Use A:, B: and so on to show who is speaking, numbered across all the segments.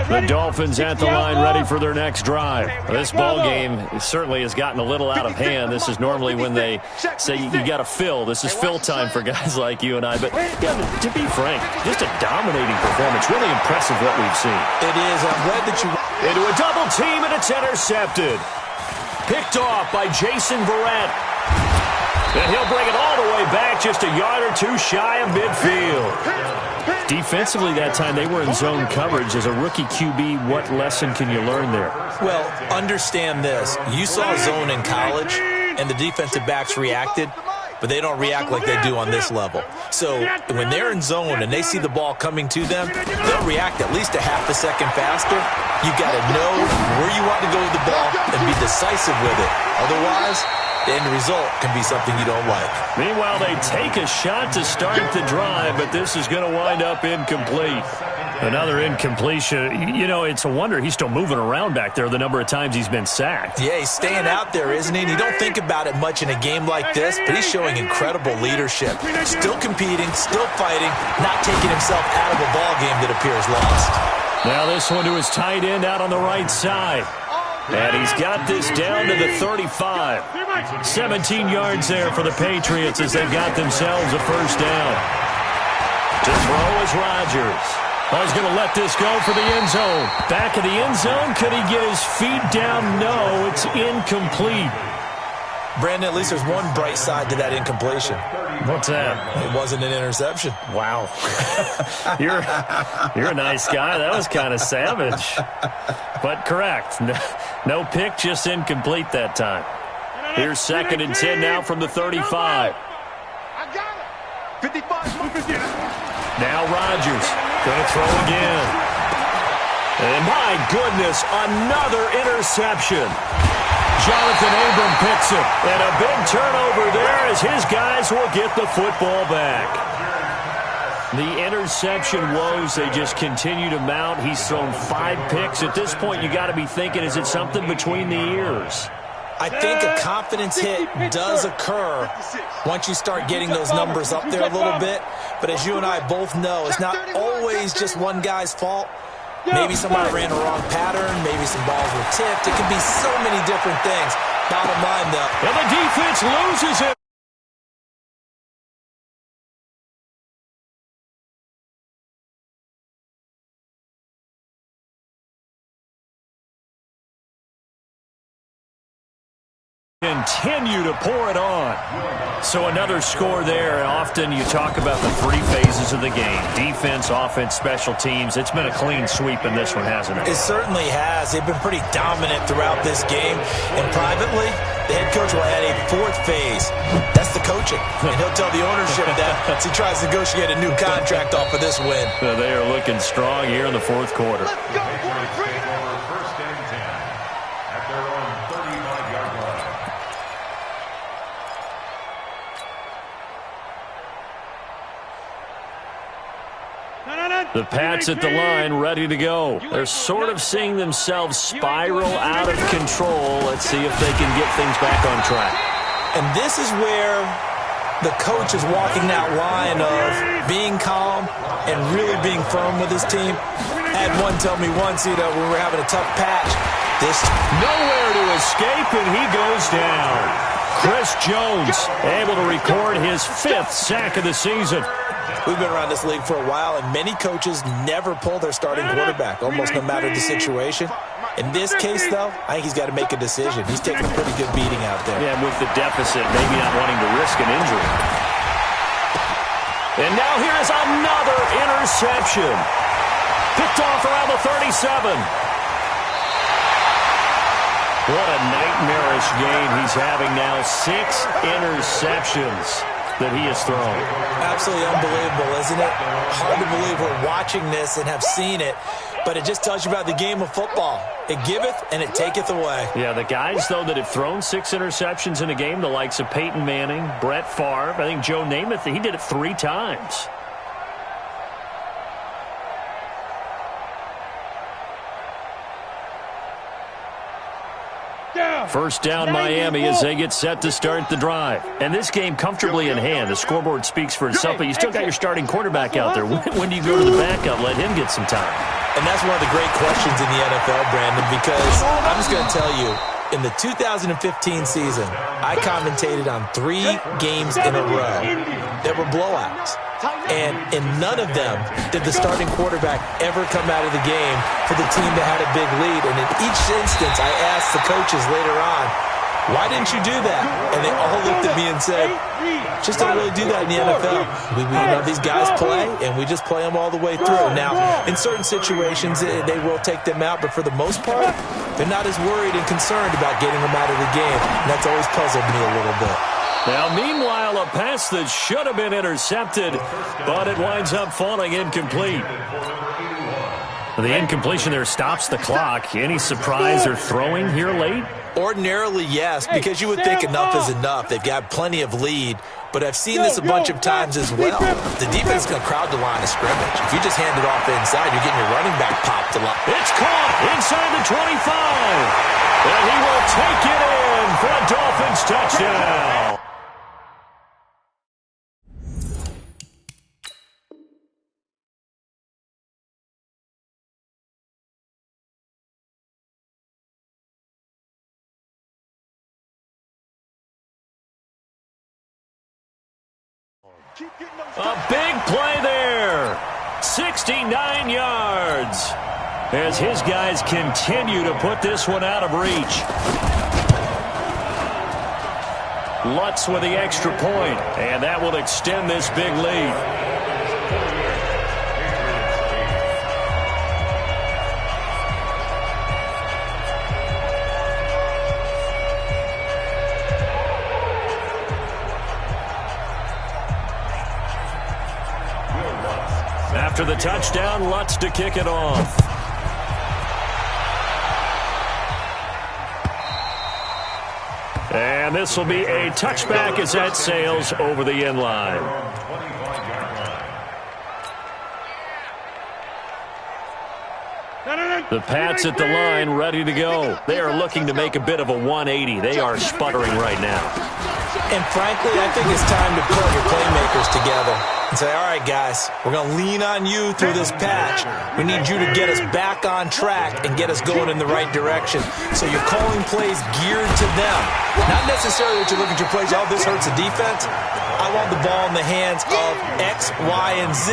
A: The Dolphins at the line, ready for their next drive. This ball game certainly has gotten a little out of hand. This is normally when they say you got to fill. This is fill time for guys like you and I. But yeah, to be frank, just a dominating performance. Really impressive what we've seen.
B: It is. I'm glad that you...
A: Into a double team, and it's intercepted. Picked off by Jason Verrett. And he'll bring it all the way back, just a yard or two shy of midfield. Defensively that time, they were in zone coverage. As a rookie QB, what lesson can you learn there?
B: Well, understand this. You saw zone in college, and the defensive backs reacted, but they don't react like they do on this level. So when they're in zone and they see the ball coming to them, they'll react at least a half a second faster. You've got to know where you want to go with the ball and be decisive with it. Otherwise, the end result can be something you don't like.
A: Meanwhile, they take a shot to start the drive, but this is going to wind up incomplete. Another incompletion. You know, it's a wonder he's still moving around back there the number of times he's been sacked.
B: Yeah, he's staying out there, isn't he? And you don't think about it much in a game like this, but he's showing incredible leadership. Still competing, still fighting, not taking himself out of a ball game that appears lost.
A: Now this one to his tight end out on the right side. And he's got this down to the 35. 17 yards there for the Patriots as they've got themselves a first down. To throw is Rodgers. Oh, he's going to let this go for the end zone. Back of the end zone. Could he get his feet down? No, it's incomplete.
B: Brandon, at least there's one bright side to that incompletion.
A: What's that?
B: It wasn't an interception.
A: Wow. You're a nice guy. That was kind of savage. But correct. No pick, just incomplete that time. Here's 2nd and 10 now from the 35. Now Rodgers going to throw again. And my goodness, another interception. Jonathan Abram picks it. And a big turnover there as his guys will get the football back. The interception woes, they just continue to mount. He's thrown 5 picks. At this point, you got to be thinking, is it something between the ears?
B: I think a confidence hit does occur once you start getting those numbers up there a little bit. But as you and I both know, it's not always just one guy's fault. Maybe somebody ran a wrong pattern. Maybe some balls were tipped. It can be so many different things. Bottom line, though.
A: And the defense loses it. Continue to pour it on. So another score there, and often you talk about the 3 phases of the game. Defense, offense, special teams. It's been a clean sweep in this one, hasn't it?
B: It certainly has. They've been pretty dominant throughout this game. And privately, the head coach will add a 4th phase. That's the coaching. And he'll tell the ownership that as he tries to negotiate a new contract off of this win.
A: They are looking strong here in the 4th quarter.
C: Let's go, boys. Bring it on. First and 10 at their own 35-yard line.
A: The Pats at the line, ready to go. They're sort of seeing themselves spiral out of control. Let's see if they can get things back on track.
B: And this is where the coach is walking that line of being calm and really being firm with his team. I had one tell me once, when we were having a tough patch.
A: Nowhere to escape, and he goes down. Chris Jones able to record his 5th sack of the season.
B: We've been around this league for a while, and many coaches never pull their starting quarterback, almost no matter the situation. In this case, though, I think he's got to make a decision. He's taking a pretty good beating out there.
A: Yeah, with the deficit, maybe not wanting to risk an injury. And now here is another interception. Picked off around the 37. What a nightmarish game he's having now. 6 interceptions that he has thrown.
B: Absolutely unbelievable, isn't it? Hard to believe we're watching this and have seen it, but it just tells you about the game of football. It giveth and it taketh away.
A: Yeah, the guys, though, that have thrown 6 interceptions in a game, the likes of Peyton Manning, Brett Favre, I think Joe Namath, he did it 3 times. First down, Miami, as they get set to start the drive. And this game comfortably in hand. The scoreboard speaks for itself, but you still got your starting quarterback out there. When do you go to the backup? Let him get some time.
B: And that's one of the great questions in the NFL, Brandon, because I'm just going to tell you, in the 2015 season, I commentated on 3 games in a row that were blowouts. And in none of them did the starting quarterback ever come out of the game for the team that had a big lead. And in each instance, I asked the coaches later on, why didn't you do that? And they all looked at me and said, just don't really do that in the NFL. We these guys play, and we just play them all the way through. Now, in certain situations, they will take them out, but for the most part, they're not as worried and concerned about getting them out of the game. And that's always puzzled me a little bit.
A: Now, meanwhile, a pass that should have been intercepted, but it winds up falling incomplete. The incompletion there stops the clock. Any surprise or throwing here late?
B: Ordinarily, yes, because you would think enough is enough. They've got plenty of lead, but I've seen this a bunch of times as well. The defense is going to crowd the line of scrimmage. If you just hand it off inside, you're getting your running back popped a lot.
A: It's caught inside the 25, and he will take it in for a Dolphins touchdown. A big play there. 69 yards. As his guys continue to put this one out of reach. Lutz with the extra point, and that will extend this big lead. After the touchdown, Lutz to kick it off. And this will be a touchback as that sails over the end line. The Pats at the line, ready to go. They are looking to make a bit of a 180. They are sputtering right now.
B: And frankly, I think it's time to put your playmakers together and say, all right, guys, we're going to lean on you through this patch. We need you to get us back on track and get us going in the right direction. So you're calling plays geared to them. Not necessarily that you look at your plays, oh, this hurts the defense. I want the ball in the hands of X, Y, and Z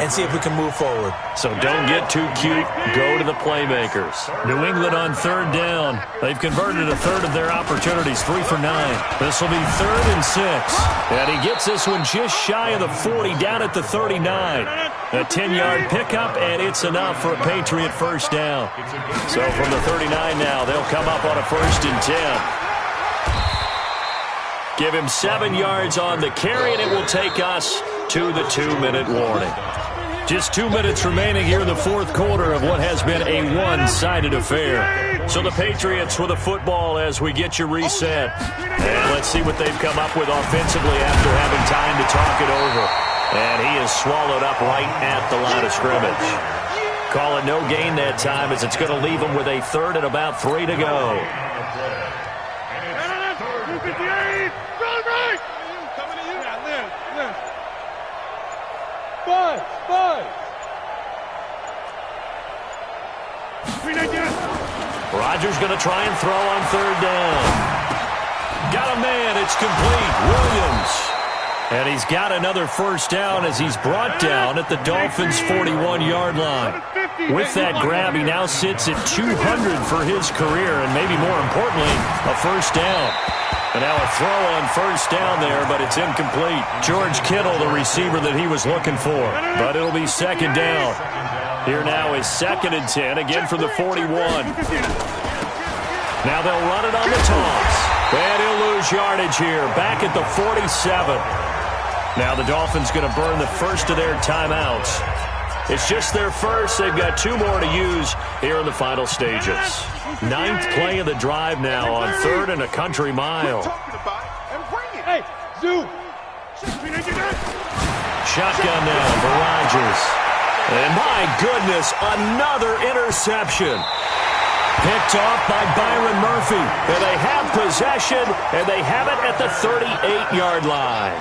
B: and see if we can move forward.
A: So don't get too cute. Go to the playmakers. New England on third down. They've converted a third of their opportunities, 3 for 9. This will be 3rd and 6. And he gets this one just shy of the 40, down at the 39. A 10-yard pickup, and it's enough for a Patriot first down. So from the 39 now, they'll come up on a 1st and 10. Give him 7 yards on the carry, and it will take us to the 2-minute warning. Just 2 minutes remaining here in the 4th quarter of what has been a one-sided affair. So the Patriots with a football as we get you reset. And let's see what they've come up with offensively after having time to talk it over. And he is swallowed up right at the line of scrimmage. Call it no gain that time as it's going to leave him with a 3rd and about 3 to go. Rodgers going to try and throw on 3rd down. Got a man. It's complete. Williams. And he's got another 1st down as he's brought down at the Dolphins' 41-yard line. With that grab, he now sits at 200 for his career, and maybe more importantly, a 1st down. And now a throw on 1st down there, but it's incomplete. George Kittle, the receiver that he was looking for. But it'll be 2nd down. Here now is 2nd and 10, again from the 41. Now they'll run it on the toss. And he'll lose yardage here, back at the 47. Now the Dolphins going to burn the first of their timeouts. It's just their first. They've got 2 more to use here in the final stages. 9th play of the drive now on 3rd and a country mile. Shotgun now for Rodgers. And my goodness, another interception. Picked off by Byron Murphy. And they have possession, and they have it at the 38-yard line.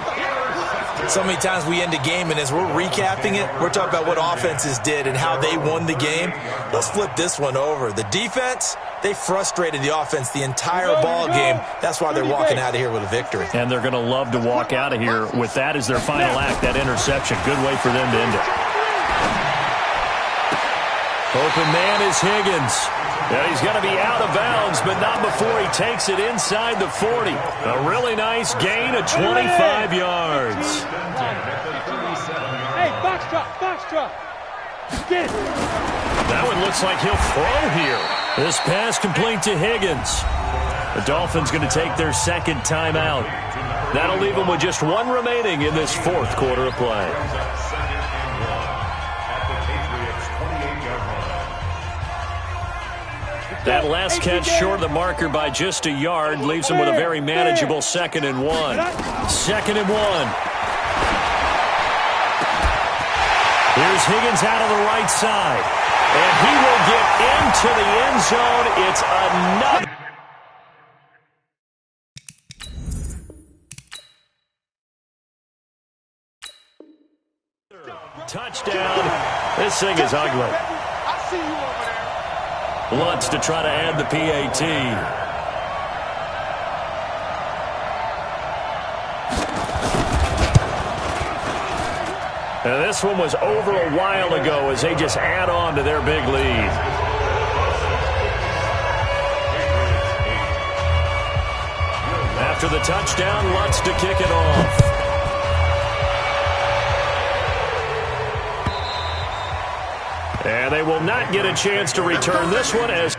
B: So many times we end a game, and as we're recapping it, we're talking about what offenses did and how they won the game. Let's flip this one over. The defense, they frustrated the offense the entire ball game. That's why they're walking out of here with a victory.
A: And they're going to love to walk out of here with that as their final act, that interception. Good way for them to end it. Open man is Higgins. And he's going to be out of bounds, but not before he takes it inside the 40. A really nice gain of 25 yards.
D: Hey, box drop. Get it.
A: That one looks like he'll throw here. This pass complete to Higgins. The Dolphins going to take their second timeout. That'll leave them with just one remaining in this fourth quarter of play. That last catch short of the marker by just a yard leaves them with a very manageable 2nd and 1. 2nd and 1. Here's Higgins out on the right side. And he will get into the end zone. It's another touchdown. This thing is ugly.
D: I see you over there.
A: Lutz to try to add the PAT. And this one was over a while ago as they just add on to their big lead. After the touchdown, Lutz to kick it off. And they will not get a chance to return this one as